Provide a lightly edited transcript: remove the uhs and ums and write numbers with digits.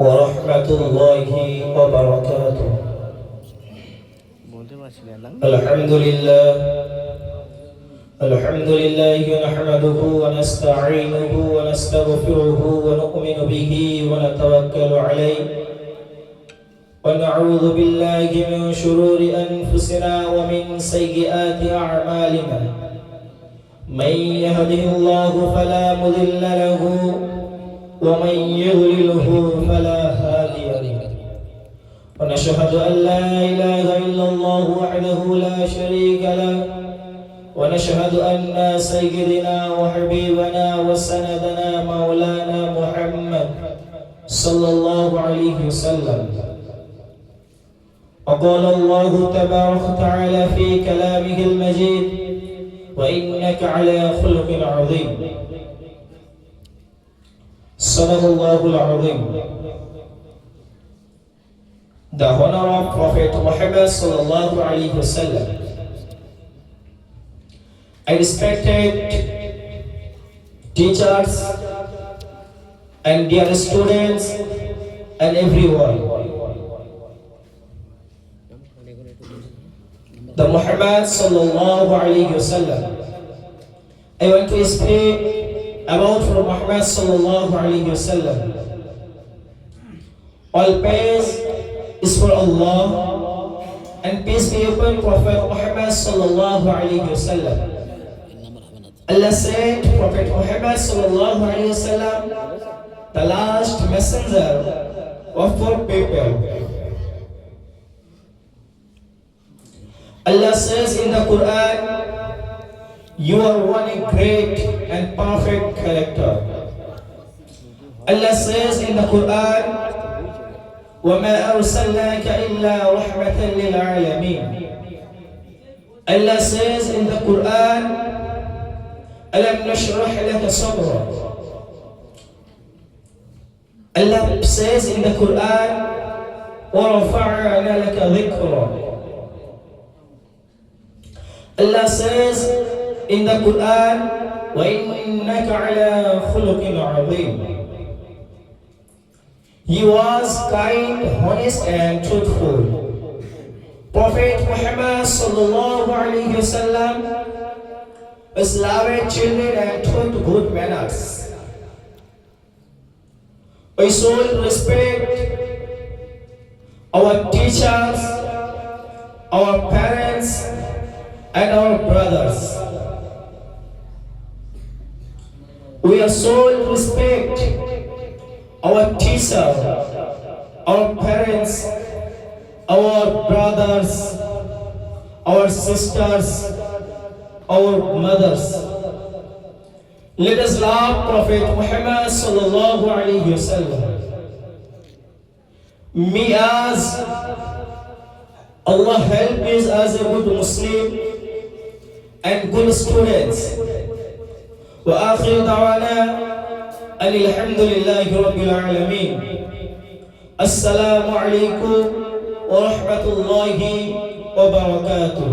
ورحمة الله وبركاته. الحمد لله نحمده ونستعينه ونستغفره ونؤمن به ونتوكل عليه ونعوذ بالله من شرور أنفسنا ومن سيئات أعمالنا. من يهده الله فلا مضل له ومن يضلله فلا هادي له. ونشهد أن لا إله إلا الله وحده لا شريك له ونشهد أن سيدنا وحبيبنا وسندنا مولانا محمد صلى الله عليه وسلم. وقال الله تبارك وتعالى في كلامه المجيد: وإنك على خلق عظيم. صدق الله العظيم. The honor of Prophet Muhammad sallallahu alaihi wasallam. I respected teachers and dear students and everyone. The Muhammad sallallahu alaihi wasallam. I want to speak about Muhammad sallallahu alaihi wasallam. All praise is for Allah and peace be upon Prophet Muhammad sallallahu alaihi wasallam. Allah said Prophet Muhammad sallallahu alaihi wasallam, the last messenger of all people. Allah says in the Quran, you are one great and perfect character. Allah says in the Quran, وَمَا أَرْسَلْنَاكَ إِلَّا رَحْمَةً لِلْعَالَمِينَ. Allah says in the Quran, أَلَمْ نَشْرَحْ لَكَ صَدْرَكَ. Allah says in the Quran, وَرَفَعْنَا لَكَ ذِكْرًا. Allah says in the Quran, وَإِنَّكَ عَلَى خُلُقٍ عَظِيمٍ. He was kind, honest and truthful. Prophet Muhammad sallallahu alaihi wasallam was loved children and taught good manners. We should respect our teachers, our parents and our brothers. We should respect our teachers, our parents, our brothers, our sisters, our mothers. Let us love Prophet Muhammad sallallahu alaihi wasallam. May as Allah help us as a good Muslim and good students. Wa akhir da'wana الحمد لله رب العالمين. السلام عليكم ورحمة الله وبركاته.